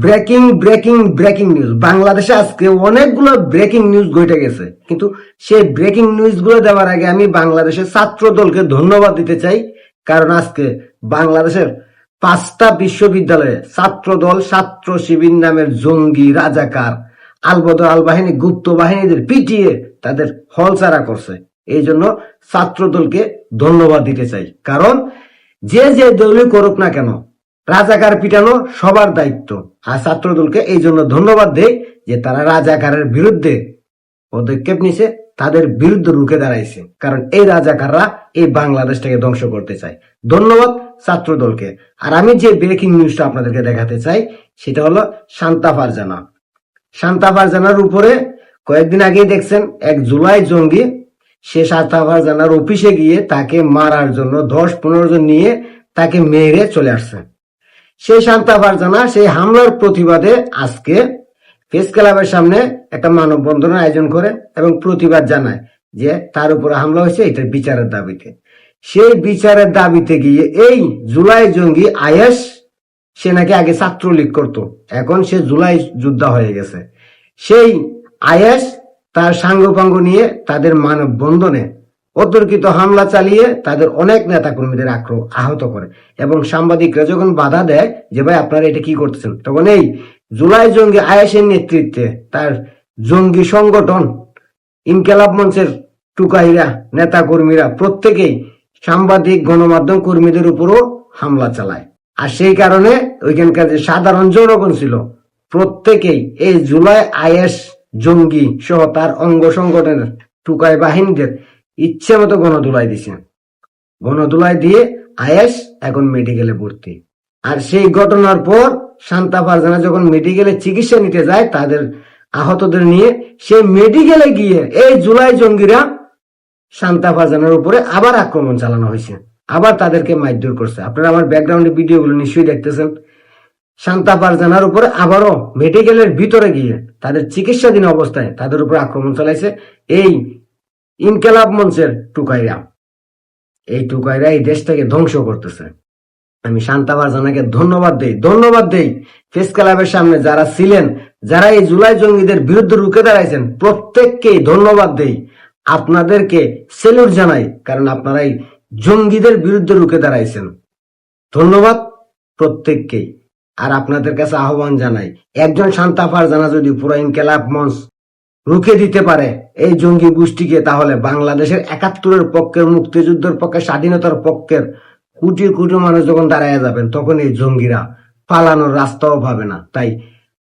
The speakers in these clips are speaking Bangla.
Breaking breaking breaking news. বাংলাদেশে আজকে অনেকগুলো ব্রেকিং নিউজ ঘটে গেছে, কিন্তু সেই ব্রেকিং নিউজ গুলো দেওয়ার আগে আমি বাংলাদেশের ছাত্র দলকে ধন্যবাদ দিতে চাই। কারণ আজকে বাংলাদেশের 5টা বিশ্ববিদ্যালয়ে ছাত্র দল, ছাত্র শিবির নামের জঙ্গি রাজাকার আলবদর আল বাহিনী, গুপ্ত বাহিনীদের পিটিয়ে তাদের হলছাড়া করছে। এই জন্য ছাত্র দলকে ধন্যবাদ দিতে চাই। কারণ যে যে দলই করুক না কেন, রাজাকার পিটানো সবার দায়িত্ব। আর ছাত্র দলকে এই জন্য ধন্যবাদ দেই যে তারা রাজাকারের বিরুদ্ধে পদক্ষেপ নিছে, তাদের বিরুদ্ধে রুখে দাঁড়াইছে। কারণ এই রাজাকাররা এই বাংলাদেশটাকে ধ্বংস করতে চায়। ধন্যবাদ ছাত্র দলকে। আর আমি যে ব্রেকিং নিউজটা আপনাদেরকে দেখাতে চাই সেটা হলো শান্তা ফারজানা। শান্তা ফারজানার উপরে কয়েকদিন আগেই দেখছেন এক জুলাই জঙ্গি, সে শান্তা ফারজানার অফিসে গিয়ে তাকে মারার জন্য 10-15 জন নিয়ে তাকে মেরে চলে আসছে। সেই শান্তা ফারজানা সেই হামলার প্রতিবাদে আজকে প্রেস ক্লাবের সামনে একটা মানববন্ধনের আয়োজন করে এবং প্রতিবাদ জানায় যে তার উপরে হামলা হয়েছে, এটার বিচারের দাবিতে। সেই বিচারের দাবিতে গিয়ে এই জুলাই জঙ্গি আয়েশ, সে নাকি আগে ছাত্রলীগ করতো, এখন সে জুলাই যোদ্ধা হয়ে গেছে। সেই আয়েশ তার সাঙ্গপাঙ্গ নিয়ে তাদের মানববন্ধনে অতর্কিত হামলা চালিয়ে তাদের অনেক নেতা কর্মীদের আহত করে এবং সাংবাদিকরা যখন বাধা দেয় যে ভাই আপনারা এটা কি করতেছেন, তখন এই জুলাই জঙ্গি আয়েশের নেতৃত্বে তার জঙ্গি সংগঠন ইনকিলাব মঞ্চের টুকাইরা নেতা কর্মীরা প্রত্যেকেই সাংবাদিক গণমাধ্যম কর্মীদের উপরও হামলা চালায়। আর সেই কারণে ওইখানকার যে সাধারণ জনগণ ছিল প্রত্যেকেই এই জুলাই আয়েশ জঙ্গি সহ তার অঙ্গ সংগঠনের টুকাই বাহিনীদের ইচ্ছে মতো গণধুলাই দিছে। গণধুলাই দিয়ে আয়েশ এখন মেডিকেলে ভর্তি। আর সেই ঘটনার পর শান্তা ফারজানা যখন মেডিকেলে চিকিৎসা নিতে যায় তাদের আহতদের নিয়ে, সে মেডিকেলে গিয়ে এই জুলাই জঙ্গিরা শান্তা ফারজানার উপরে আবার আক্রমণ চালানো হয়েছে, আবার তাদেরকে মারধর করছে। আপনারা আমার ব্যাকগ্রাউন্ডে ভিডিওগুলো নিশ্চয়ই দেখতেছেন। শান্তা ফারজানার উপরে আবারও মেডিকেলের ভিতরে গিয়ে তাদের চিকিৎসাধীন অবস্থায় তাদের উপর আক্রমণ চালাইছে এই ইনকিলাব মঞ্চের টুকাইরা। এই টুকাইরা এই দেশটাকে ধ্বংস করতেছে। আমি শান্তা ফারজানাকে ধন্যবাদ দেই। প্রেস ক্লাবের সামনে যারা ছিলেন, যারা এই জুলাই জঙ্গিদের বিরুদ্ধে রুখে দাঁড়াইছেন, প্রত্যেককেই ধন্যবাদ দেই। আপনাদেরকে সেলুট জানাই, কারণ আপনারা এই জঙ্গিদের বিরুদ্ধে রুখে দাঁড়াইছেন। ধন্যবাদ প্রত্যেককেই। আর আপনাদের কাছে আহ্বান জানাই, একজন শান্তা ফারজানা যদি পুরো ইনকিলাব মঞ্চ রুখে দিতে পারে এই জঙ্গি গোষ্ঠীকে, তাহলে বাংলাদেশের 71-এর পক্ষের, মুক্তিযুদ্ধের পক্ষে, স্বাধীনতার পক্ষের কোটি কোটি মানুষ যখন দাঁড়ায় যাবেন, তখন এই জঙ্গিরা পালানোর রাস্তাও পাবে না। তাই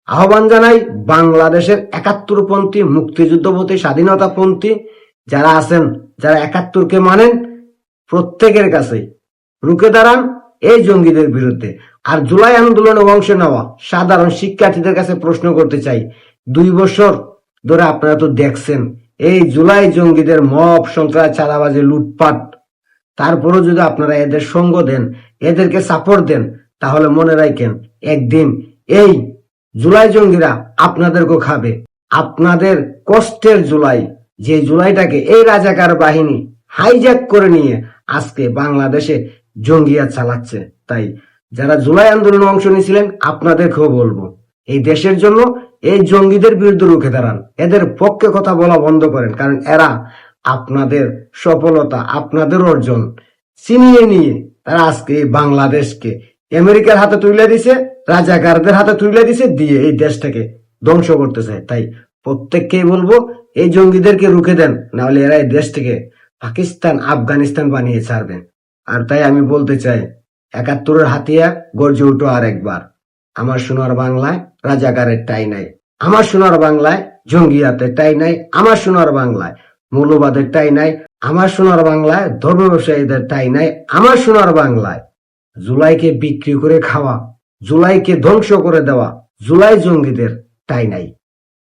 আহ্বান জানাই বাংলাদেশের 71পন্থী, মুক্তিযুদ্ধপন্থী, স্বাধীনতাপন্থী যারা আছেন, যারা 71কে মানেন, প্রত্যেকের কাছে রুখে দাঁড়ান এই জঙ্গিদের বিরুদ্ধে। আর জুলাই আন্দোলনে অংশ নেওয়া সাধারণ শিক্ষার্থীদের কাছে প্রশ্ন করতে চাই, 2 বছর ধরে আপনারা তো দেখছেন এই জুলাই জঙ্গিদের মব সন্ত্রাস, চাঁদাবাজি, লুটপাট, তারপরও যদি আপনারা এদের সঙ্গ দেন, এদেরকে সাপোর্ট দেন, তাহলে মনে রাখেন একদিন এই জুলাই জঙ্গিরা আপনাদেরকেও খাবে। আপনাদের কষ্টের জুলাই, যে জুলাইটাকে এই রাজাকার বাহিনী হাইজ্যাক করে নিয়ে আজকে বাংলাদেশে জঙ্গিয়া চালাচ্ছে। তাই যারা জুলাই আন্দোলনে অংশ নিয়েছিলেন আপনাদেরকেও বলবো, এই দেশের জন্য এই জঙ্গিদের বিরুদ্ধে রুখে দাঁড়ান, এদের পক্ষে কথা বলা বন্ধ করেন। কারণ এরা আপনাদের সফলতা, আপনাদের অর্জন ছিনিয়ে নিয়ে তারা আজকে বাংলাদেশকে আমেরিকার হাতে তুলে দিছে, রাজাকারদের হাতে তুলে দিছে, দিয়ে এই দেশটাকে ধ্বংস করতেছে। তাই প্রত্যেককেই বলবো এই জঙ্গিদেরকে রুখে দেন, নাহলে এরা এই দেশটাকে পাকিস্তান, আফগানিস্তান বানিয়ে ছাড়বে। আর তাই আমি বলতে চাই, 71-এর হাতিয়া গর্জে উঠো আর একবার। আমার সোনার বাংলায় রাজাকারের ঠাঁই নাই, আমার সোনার বাংলায় জঙ্গিয়াতের ঠাঁই নাই, আমার সোনার বাংলায় মৌলবাদের ঠাঁই নাই, আমার সোনার বাংলায় ধর্ম ব্যবসায়ীদের ঠাঁই নাই, আমার সোনার বাংলায় জুলাইকে বিক্রি করে খাওয়া, জুলাইকে ধ্বংস করে দেওয়া জুলাই জঙ্গিদের ঠাঁই নাই।